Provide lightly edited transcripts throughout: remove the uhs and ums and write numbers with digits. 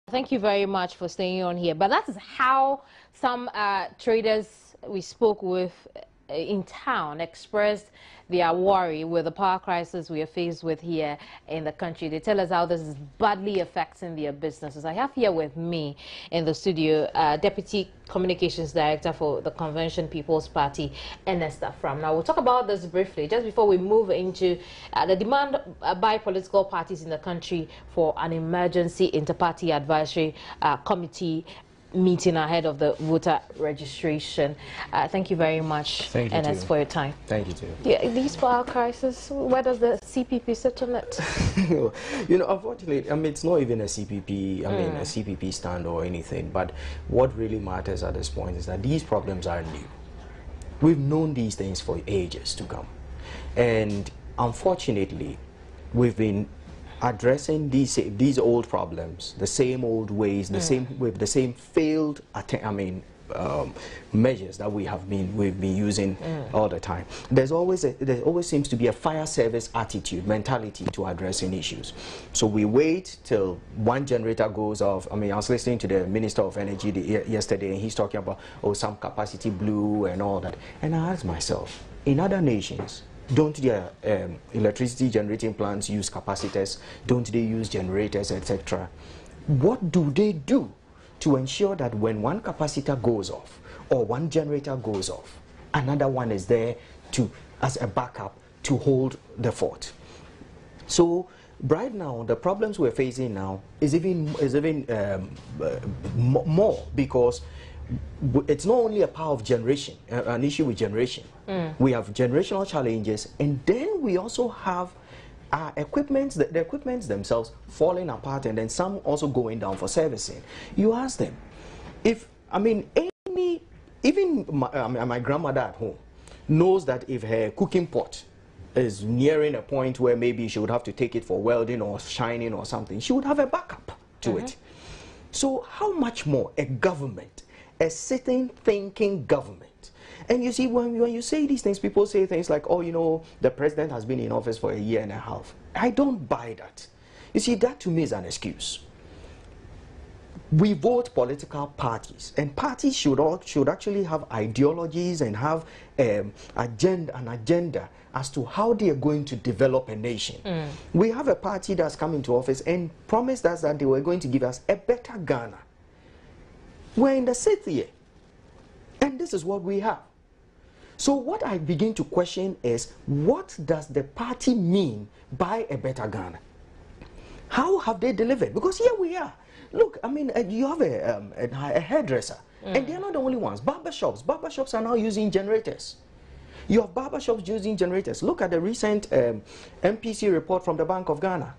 Thank you very much for staying on here. But that is how some traders we spoke with in town expressed their worry with the power crisis we are faced with here in the country. They tell us how this is badly affecting their businesses. I have here with me in the studio Deputy Communications Director for the Convention People's Party, Ernest Afram. Now, we'll talk about this briefly just before we move into the demand by political parties in the country for an emergency inter-party advisory committee meeting ahead of the voter registration. Thank you very much, Ernest, for your time. Thank you too. Yeah, these power crisis, where does the CPP sit on it? You know, unfortunately, I mean, it's not even a CPP, a CPP stand or anything, but what really matters at this point is that these problems are new. We've known these things for ages to come. And unfortunately, we've been addressing these old problems the same old ways, with the same failed measures that we've been using all the time. There always seems to be a fire service attitude, mentality to addressing issues. So we wait till one generator goes off. I mean, I was listening to the Minister of Energy yesterday, and he's talking about, oh, some capacity blew and all that. And I asked myself, in other nations, don't their electricity generating plants use capacitors? Don't they use generators, etc.? What do they do to ensure that when one capacitor goes off or one generator goes off, another one is there as a backup to hold the fort? So right now, the problems we're facing now is even more, because it's not only a power of generation, an issue with generation. We have generational challenges, and then we also have the equipments themselves falling apart, and then some also going down for servicing. You ask them, even my grandmother at home knows that if her cooking pot is nearing a point where maybe she would have to take it for welding or shining or something, she would have a backup to it. So how much more a government, a sitting, thinking government? And you see, when you say these things, people say things like, oh, you know, the president has been in office for a year and a half. I don't buy that. You see, that to me is an excuse. We vote political parties, and parties should actually have ideologies and have an agenda as to how they are going to develop a nation. We have a party that's come into office and promised us that they were going to give us a better Ghana. We're in the 6th year, and this is what we have. So what I begin to question is, what does the party mean by a better Ghana? How have they delivered? Because here we are. Look, I mean, you have a hairdresser, and they're not the only ones. Barbershops are now using generators. You have barbershops using generators. Look at the recent MPC report from the Bank of Ghana.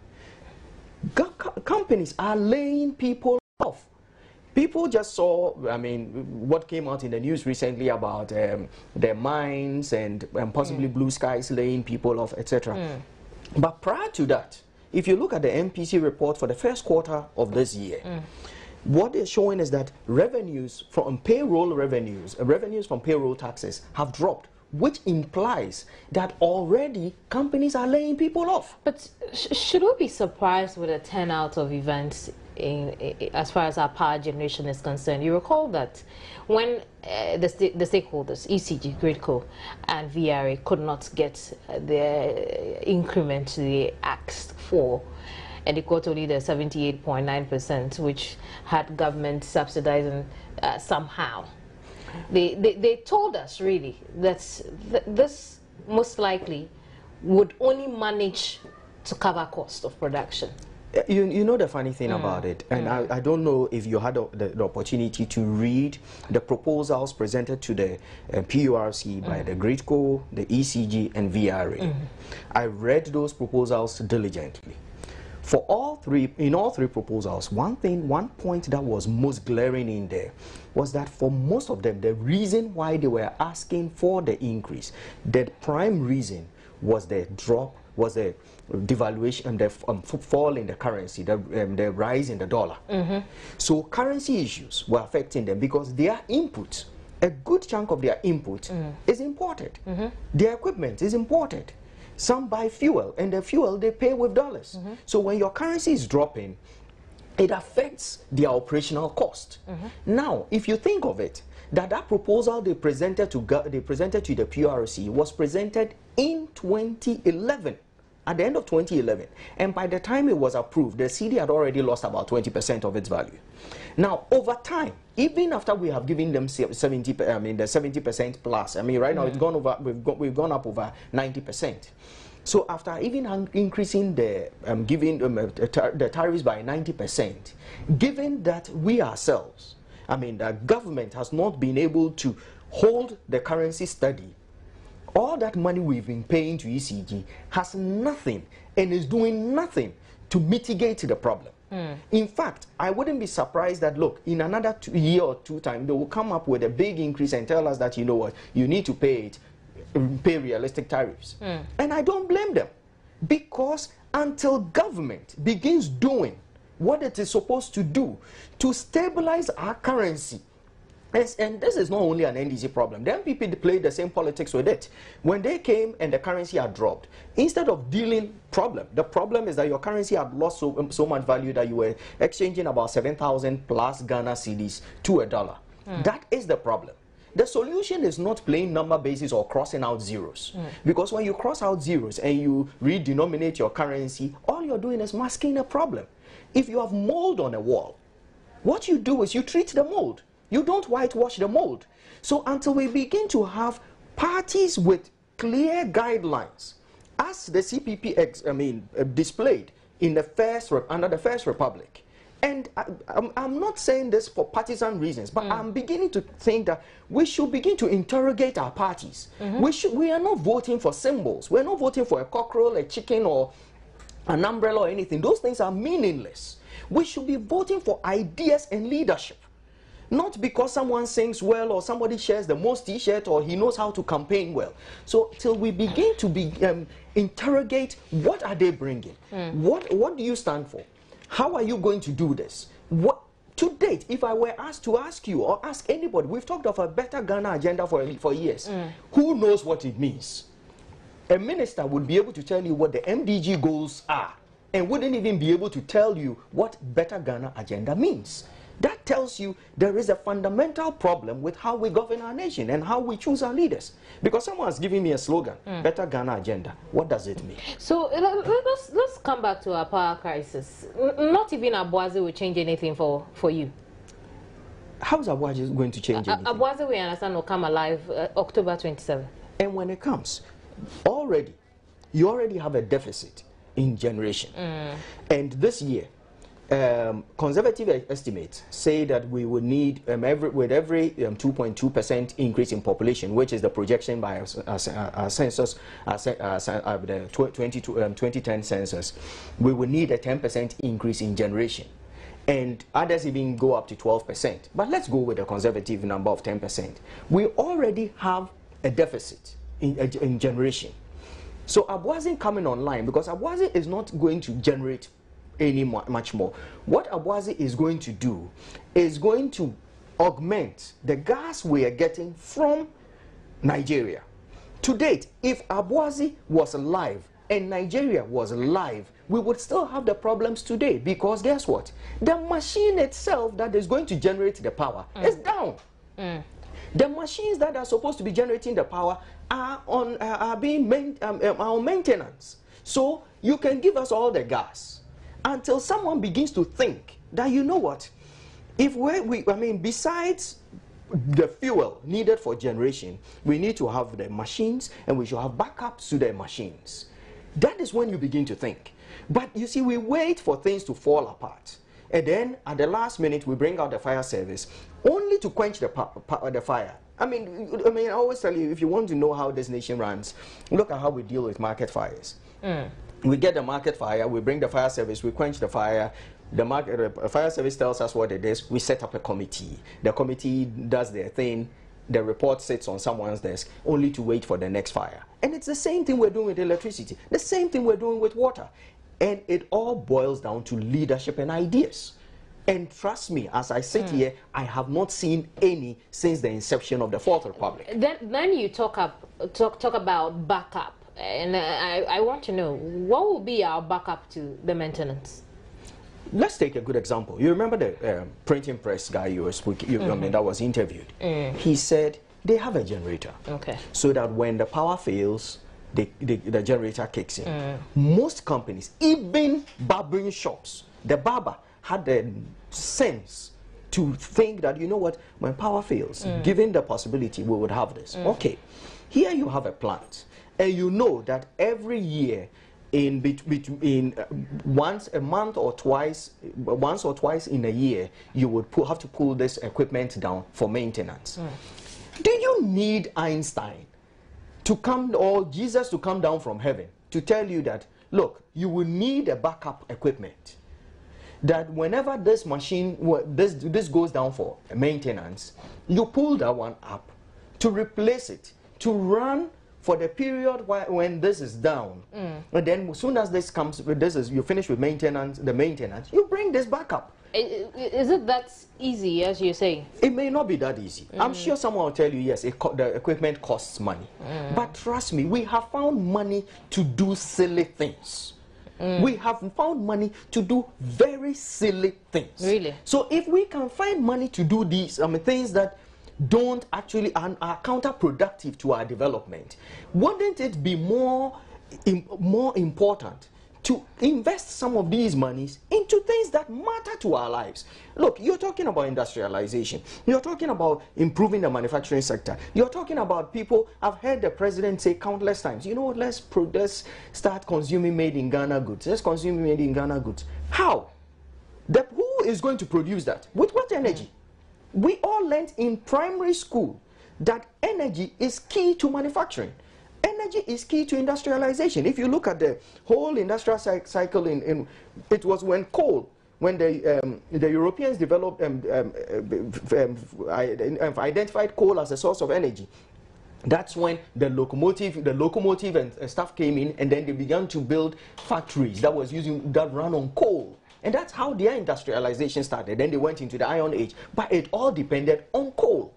Companies are laying people off. People just saw, I mean, what came out in the news recently about their mines and possibly Blue Skies laying people off, etc. But prior to that, if you look at the MPC report for the first quarter of this year, what they're showing is that revenues from payroll revenues from payroll taxes have dropped, which implies that already companies are laying people off. But should we be surprised with the turnout of events as far as our power generation is concerned? You recall that when the stakeholders, ECG, Gridco, and VRA could not get the increment they asked for, and they got only the 78.9%, which had government subsidizing somehow. They told us really that this most likely would only manage to cover cost of production. You know the funny thing about it, and I don't know if you had the opportunity to read the proposals presented to the PURC by the Gridco, the ECG, and VRA. I read those proposals diligently. For in all three proposals, one point that was most glaring in there was that for most of them, the reason why they were asking for the increase, the prime reason was the drop, was the devaluation, the fall in the currency, the rise in the dollar. So currency issues were affecting them because their input, a good chunk of their input is imported. Their equipment is imported. Some buy fuel, and the fuel they pay with dollars. So when your currency is dropping, it affects their operational cost. Now, if you think of it, that proposal they presented to the PRC was presented in 2011. At the end of 2011, and by the time it was approved, the cedi had already lost about 20% of its value. Now, over time, even after we have given them 70% plus, right now it's gone over, we've gone up over 90%. So after even increasing the the tariffs by 90%, given that we ourselves, the government has not been able to hold the currency steady, all that money we've been paying to ECG has nothing and is doing nothing to mitigate the problem. In fact, I wouldn't be surprised that, look, in another year or two time, they will come up with a big increase and tell us that, you know what, you need to pay realistic tariffs. And I don't blame them, because until government begins doing what it is supposed to do to stabilize our currency, and this is not only an NDC problem. The MPP played the same politics with it. When they came and the currency had dropped, instead of dealing the problem is that your currency had lost so much value that you were exchanging about 7,000 plus Ghana cedis to a dollar. That is the problem. The solution is not playing number basis or crossing out zeros. Because when you cross out zeros and you redenominate your currency, all you're doing is masking a problem. If you have mold on a wall, what you do is you treat the mold. You don't whitewash the mold. So until we begin to have parties with clear guidelines, as the CPP displayed in the under the First Republic, and I'm not saying this for partisan reasons, but I'm beginning to think that we should begin to interrogate our parties. We are not voting for symbols. We're not voting for a cockerel, a chicken, or an umbrella or anything. Those things are meaningless. We should be voting for ideas and leadership. Not because someone sings well or somebody shares the most t-shirt or he knows how to campaign well. So till we begin to interrogate, what are they bringing? What do you stand for? How are you going to do this? To date, if I were asked to ask you or ask anybody, we've talked of a better Ghana agenda for years. Who knows what it means? A minister would be able to tell you what the MDG goals are and wouldn't even be able to tell you what better Ghana agenda means. That tells you there is a fundamental problem with how we govern our nation and how we choose our leaders. Because someone's giving me a slogan, better Ghana agenda. What does it mean? So let's come back to our power crisis. Not even Aboaze will change anything for you. How is Aboaze going to change anything? Aboaze, we understand, will come alive October 27th. And when it comes, you already have a deficit in generation. And this year, conservative estimates say that we would need with every 2.2% increase in population, which is the projection by our census, the 2010 census, we would need a 10% increase in generation. And others even go up to 12%. But let's go with a conservative number of 10%. We already have a deficit in generation. So Aboaze coming online, because Aboaze is not going to generate much more. What Aboaze is going to do is going to augment the gas we are getting from Nigeria. To date, if Aboaze was alive and Nigeria was alive, we would still have the problems today, because guess what? The machine itself that is going to generate the power is down. The machines that are supposed to be generating the power are on maintenance. So you can give us all the gas until someone begins to think that, you know what, if besides the fuel needed for generation, we need to have the machines, and we should have backups to the machines. That is when you begin to think. But you see, we wait for things to fall apart, and then at the last minute we bring out the fire service only to quench the fire. I always tell you, if you want to know how this nation runs, look at how we deal with market fires. We get the market fire, we bring the fire service, we quench the fire. The fire service tells us what it is. We set up a committee. The committee does their thing. The report sits on someone's desk only to wait for the next fire. And it's the same thing we're doing with electricity. The same thing we're doing with water. And it all boils down to leadership and ideas. And trust me, as I sit here, I have not seen any since the inception of the Fourth Republic. Then you talk about backup. And I want to know, what will be our backup to the maintenance? Let's take a good example. You remember the printing press guy you were speaking, I mean, that was interviewed. He said they have a generator. Okay. So that when the power fails, the generator kicks in. Most companies, even barbering shops, the barber had the sense to think that, you know what, when power fails, given the possibility, we would have this. Okay, here you have a plant, and you know that every year, in between once a month or twice, once or twice in a year, you would have to pull this equipment down for maintenance. Do you need Einstein to come, or Jesus to come down from heaven to tell you that, look, you will need a backup equipment, that whenever this machine, this goes down for maintenance, you pull that one up to replace it, to run for the period when this is down, and then as soon as this comes, you finish with maintenance, you bring this back up. Is it that easy, as you say? It may not be that easy. I'm sure someone will tell you, yes, the equipment costs money. But trust me, we have found money to do silly things. We have found money to do very silly things. Really? So if we can find money to do these, things that don't actually are counterproductive to our development, wouldn't it be more important to invest some of these monies into things that matter to our lives? Look, you're talking about industrialization. You're talking about improving the manufacturing sector. You're talking about people. I've heard the president say countless times, you know what, let's start consuming made in Ghana goods. Let's consume made in Ghana goods. How? Who is going to produce that? With what energy? We all learned in primary school that energy is key to manufacturing. Energy is key to industrialization. If you look at the whole industrial cycle, it was when the Europeans developed identified coal as a source of energy. That's when the locomotive and stuff came in, and then they began to build factories that run on coal. And that's how their industrialization started. Then they went into the Iron Age, but it all depended on coal.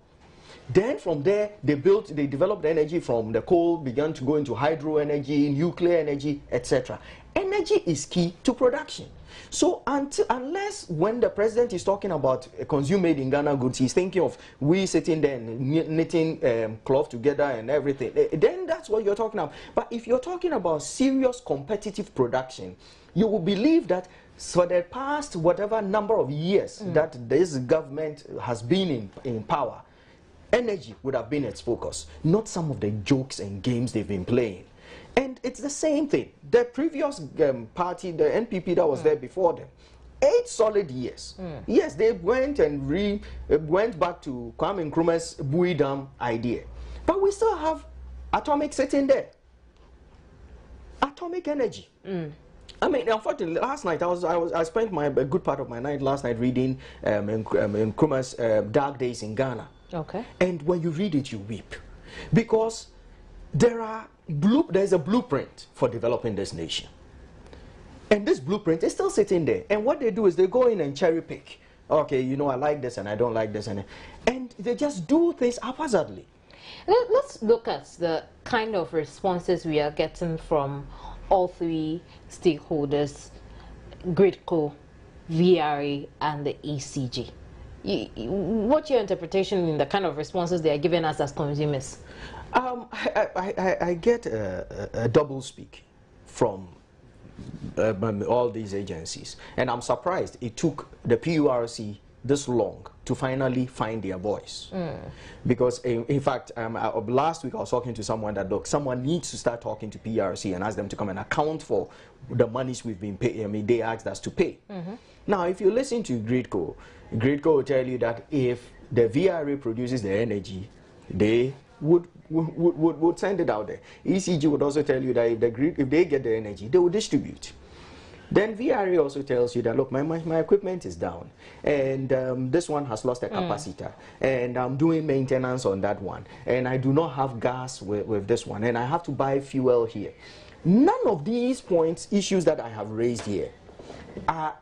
Then from there, they developed energy from the coal, began to go into hydro energy, nuclear energy, etc. Energy is key to production. So unless when the president is talking about consume made in Ghana goods, he's thinking of we sitting there and knitting cloth together and everything, then that's what you're talking about. But if you're talking about serious competitive production, you will believe that for the past whatever number of years that this government has been in power, energy would have been its focus, not some of the jokes and games they've been playing. And it's the same thing. The previous party, the NPP that was there before them, 8 solid years. Yes, they went and went back to Kwame Nkrumah's Bui Dam idea. But we still have atomic sitting there. Atomic energy. I mean, unfortunately, last night I spent a good part of my night last night reading Nkrumah's Dark Days in Ghana. Okay. And when you read it, you weep, because there's a blueprint for developing this nation, and this blueprint is still sitting there. And what they do is they go in and cherry pick. Okay, you know, I like this and I don't like this, and they just do things haphazardly. Let's look at the kind of responses we are getting from all three stakeholders, GRIDCO, VRA, and the ECG. What's your interpretation in the kind of responses they are giving us as consumers? I get a double speak from all these agencies, and I'm surprised it took the PURC this long to finally find their voice. Because in fact, last week I was talking to someone that, look, someone needs to start talking to PRC and ask them to come and account for the monies we've been paying. I mean, they asked us to pay. Now, if you listen to GRIDCO will tell you that if the VRA produces the energy, they would send it out there. ECG would also tell you that if they get the energy, they will distribute. Then VRA also tells you that, look, my equipment is down, and this one has lost a capacitor, and I'm doing maintenance on that one, and I do not have gas with this one, and I have to buy fuel here. None of these issues that I have raised here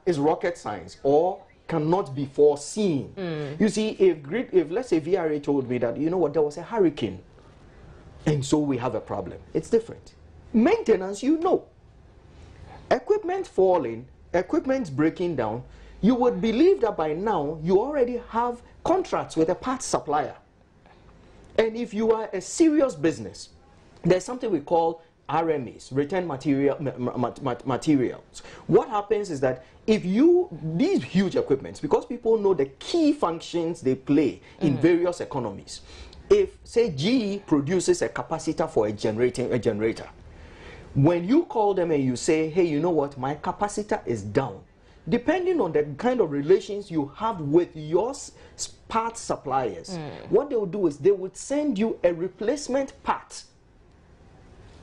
is rocket science or cannot be foreseen. You see, if let's say VRA told me that, you know what, there was a hurricane, and so we have a problem, it's different. Maintenance, you know. Equipment falling equipment breaking down, you would believe that by now you already have contracts with a parts supplier. And if you are a serious business, there's something we call RMAs, return materials. What happens is that if these huge equipments, because people know the key functions they play in various economies, if, say, GE produces a capacitor for a generator, when you call them and you say, hey, you know what, my capacitor is down, depending on the kind of relations you have with your parts suppliers, what they will do is they would send you a replacement part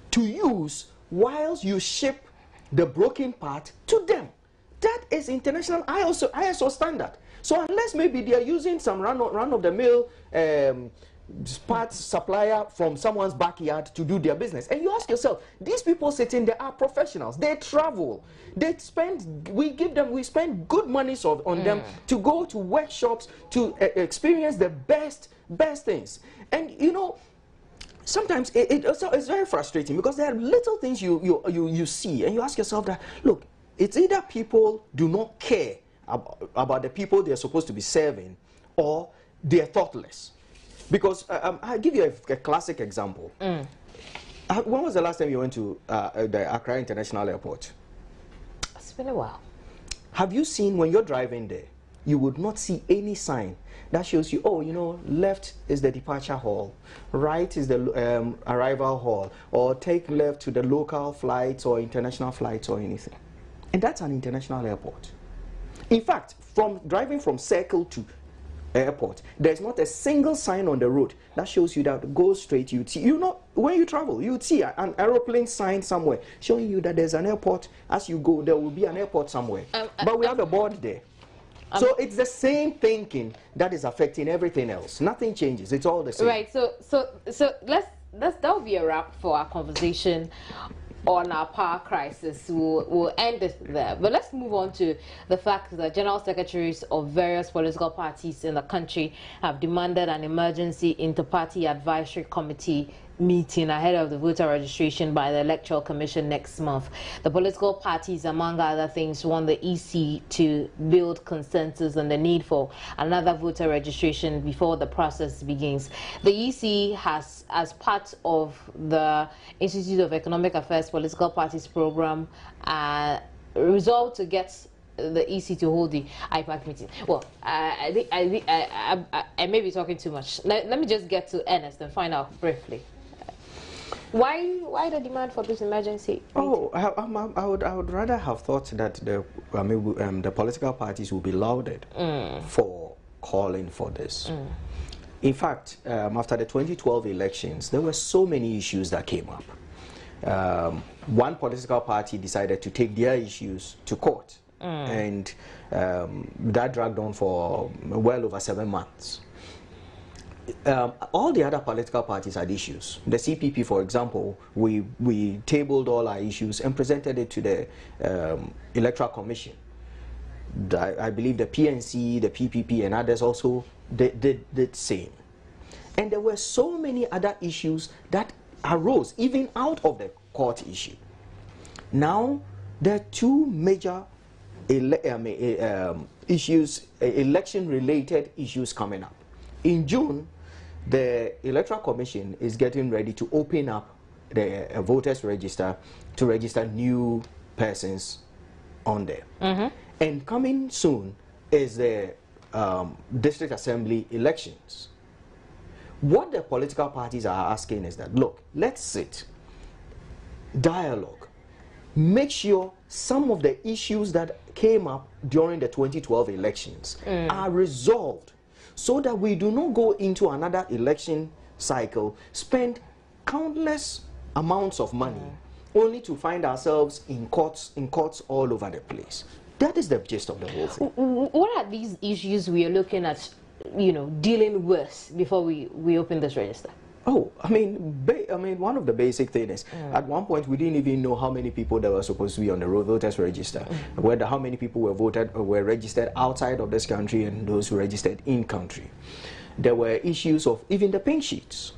to use whilst you ship the broken part to them. That is international ISO standard. So unless maybe they are using some run-of-the-mill parts supplier from someone's backyard to do their business, and you ask yourself, these people sitting there are professionals. They travel. They spend. We spend good money on them to go to workshops to experience the best things. And you know, sometimes it's very frustrating because there are little things you see and you ask yourself that, look, it's either people do not care about the people they're supposed to be serving, or they're thoughtless. Because I'll give you a classic example. When was the last time you went to the Accra International Airport? It's been a while. Have you seen, when you're driving there, you would not see any sign that shows you, oh, you know, left is the departure hall, right is the arrival hall, or take left to the local flights or international flights or anything. And that's an international airport. In fact, from driving from Circle to airport, there's not a single sign on the road that shows you that go straight. You'd see, you know, when you travel, you'd see an aeroplane sign somewhere showing you that there's an airport. As you go, there will be an airport somewhere. But we have a board there. So it's the same thinking that is affecting everything else. Nothing changes. It's all the same. Right. So that'll be a wrap for our conversation on our power crisis. We'll end it there. But let's move on to the fact that general secretaries of various political parties in the country have demanded an emergency inter-party advisory committee meeting ahead of the voter registration by the Electoral Commission next month. The political parties, among other things, want the EC to build consensus on the need for another voter registration before the process begins. The EC has, as part of the Institute of Economic Affairs Political Parties program, resolved to get the EC to hold the IPAC meeting. Well, I may be talking too much. Let me just get to Ernest and find out briefly. Why the demand for this emergency? Oh, I would rather have thought that the political parties will be lauded for calling for this. In fact, after the 2012 elections, there were so many issues that came up. One political party decided to take their issues to court, and that dragged on for well over 7 months. All the other political parties had issues. The CPP, for example, we tabled all our issues and presented it to the Electoral Commission. I believe the PNC, the PPP, and others also did the same. And there were so many other issues that arose even out of the court issue. Now, there are two major issues, election-related issues coming up. In June, the Electoral Commission is getting ready to open up the voters register to register new persons on there. And coming soon is the District Assembly elections. What the political parties are asking is that, look, let's sit, dialogue, make sure some of the issues that came up during the 2012 elections are resolved, so that we do not go into another election cycle, spend countless amounts of money, only to find ourselves in courts all over the place. That is the gist of the whole thing. What are these issues we are looking at, you know, dealing with before we open this register? Oh, I mean, one of the basic things is, at one point we didn't even know how many people that were supposed to be on the voters register, whether how many people were registered outside of this country and those who registered in country. There were issues of even the pink sheets.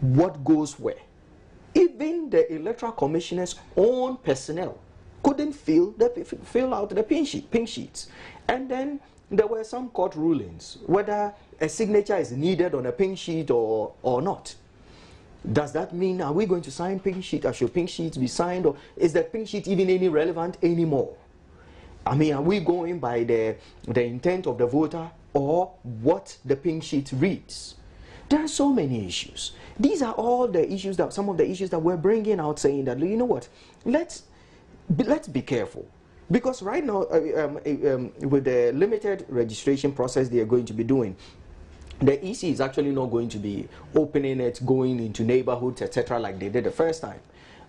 What goes where? Even the Electoral Commissioner's own personnel couldn't fill out the pink sheets. And then there were some court rulings whether a signature is needed on a pink sheet or not. Does that mean, are we going to sign pink sheet, or should pink sheets be signed, or is the pink sheet even any relevant anymore? I mean, are we going by the intent of the voter or what the pink sheet reads? There are so many issues. These are all the issues that, some of the issues that we're bringing out, saying that, you know what, let's be careful. Because right now, with the limited registration process they are going to be doing, the EC is actually not going to be opening it, going into neighborhoods, etc., like they did the first time.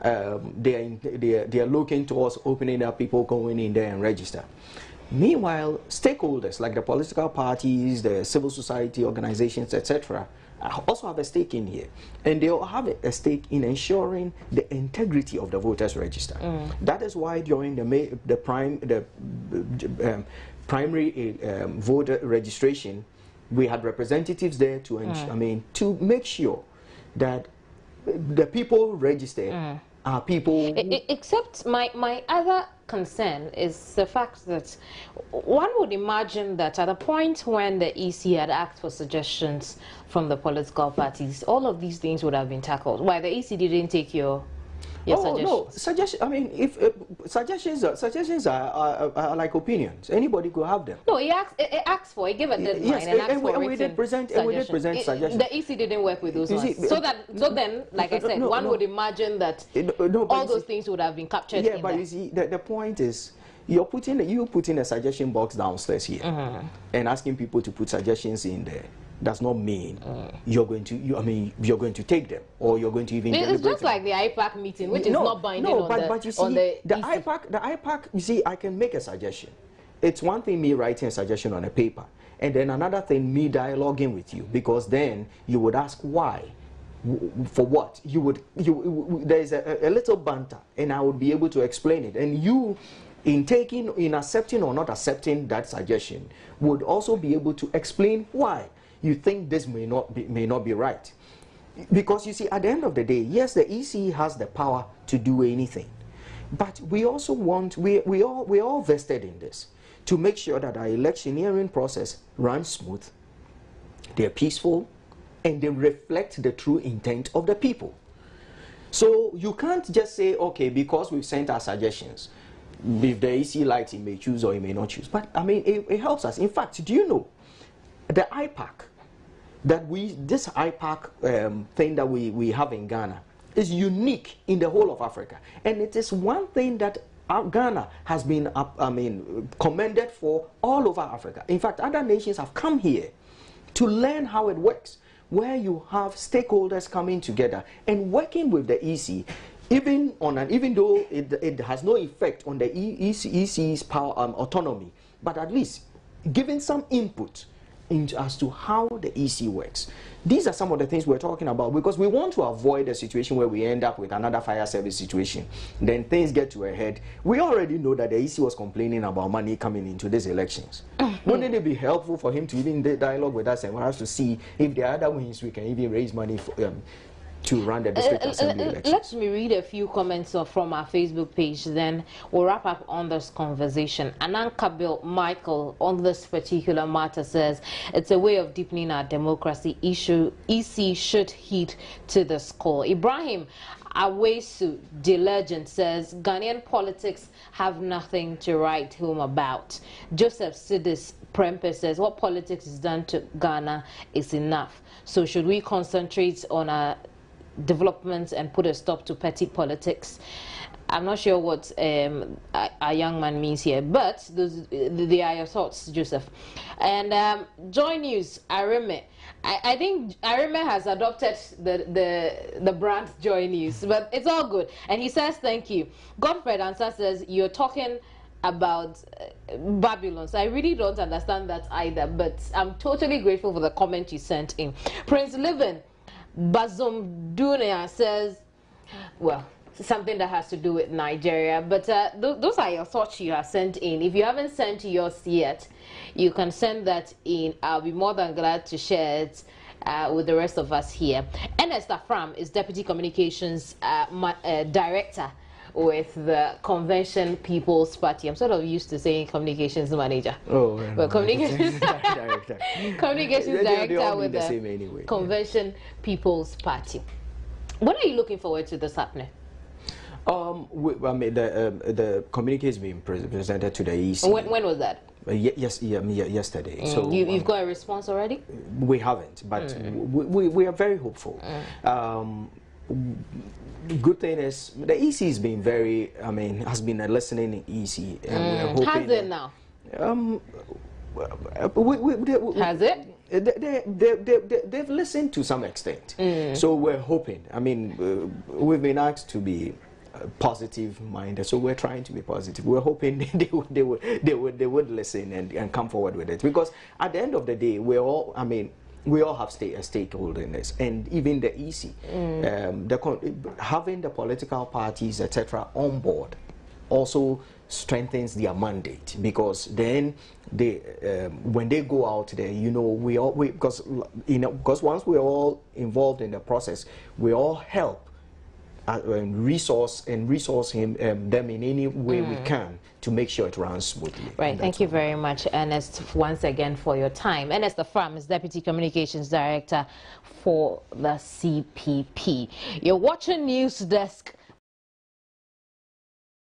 They are looking towards opening up, people going in there and register. Meanwhile, stakeholders like the political parties, the civil society organizations, etc., also have a stake in here, and they all have a stake in ensuring the integrity of the voters register. That is why during the primary voter registration, we had representatives there to to make sure that the people registered are people. Except my other concern is the fact that one would imagine that at a point when the EC had asked for suggestions from the political parties, all of these things would have been tackled. Why the EC didn't take your suggestions? No, suggestions. I mean, if suggestions are like opinions, anybody could have them. No, it asked for. It gave a deadline and asked for we did present suggestions. The EC didn't work with those ones. So then, like I said, one would imagine that all those things would have been captured. Yeah, but you see, the point is, you putting a suggestion box downstairs here and asking people to put suggestions in there. Does not mean you're going to take them, or you're going to even. It's just like the IPAC meeting, which is not binding on but you see, the IPAC. You see, I can make a suggestion. It's one thing me writing a suggestion on a paper, and then another thing me dialoguing with you, because then you would ask why, for what. There is a little banter, and I would be able to explain it, and you, in accepting or not accepting that suggestion, would also be able to explain why you think this may not be right. Because you see, at the end of the day, yes, the EC has the power to do anything, but we also want, we're all vested in this, to make sure that our electioneering process runs smooth, they're peaceful, and they reflect the true intent of the people. So you can't just say, okay, because we've sent our suggestions, if the EC likes, he may choose or he may not choose. But I mean, it helps us. In fact, do you know, the IPAC, this IPAC thing that we have in Ghana is unique in the whole of Africa, and it is one thing that Ghana has been commended for all over Africa. In fact, other nations have come here to learn how it works, where you have stakeholders coming together and working with the EC, even though it has no effect on the EC's power autonomy, but at least giving some input as to how the EC works. These are some of the things we're talking about, because we want to avoid a situation where we end up with another fire service situation. Then things get to a head. We already know that the EC was complaining about money coming into these elections. Wouldn't it be helpful for him to even dialogue with us and for us to see if there are other ways we can even raise money for, to run the district assembly elections? Let me read a few comments from our Facebook page, then we'll wrap up on this conversation. Anankabil Michael on this particular matter says, it's a way of deepening our democracy. EC should heed to this call. Ibrahim Awesu Diligent says, Ghanaian politics have nothing to write home about. Joseph Sidis Prempe says, what politics is done to Ghana is enough. So should we concentrate on our development and put a stop to petty politics? I'm not sure what a young man means here, but they are your thoughts, Joseph. And Joy News, Areme. I think Areme has adopted the brand Joy News, but it's all good. And he says, thank you. Godfred Answer says, you're talking about Babylon. So I really don't understand that either, but I'm totally grateful for the comment you sent in. Prince Livin Bazum Dunia says, well, something that has to do with Nigeria, but those are your thoughts you have sent in. If you haven't sent yours yet, you can send that in. I'll be more than glad to share it with the rest of us here. Ernest Afram is Deputy Communications Director with the Convention People's Party. I'm sort of used to saying communications manager. Oh, but communications director. Communications They director all with mean the the same anyway. Convention People's Party. When are you looking forward to this happening? I mean, the communique is being presented to the EC. When was that? Yesterday. So You've got a response already? We haven't, but we are very hopeful. Good thing is the EC has been very, has been a listening EC, and we're hoping. Has it now? Has it? They've listened to some extent. So we're hoping. We've been asked to be positive minded, so we're trying to be positive. We're hoping they would listen and come forward with it, because at the end of the day, we all have a stakeholder in this, and even the EC, having the political parties, etc., on board also strengthens their mandate, because then they when they go out there, because once we're all involved in the process, we all help and resource them in any way we can to make sure it runs smoothly. Right. Thank you very much, Ernest, once again for your time. Ernest Afram is Deputy Communications Director for the CPP. You're watching News Desk.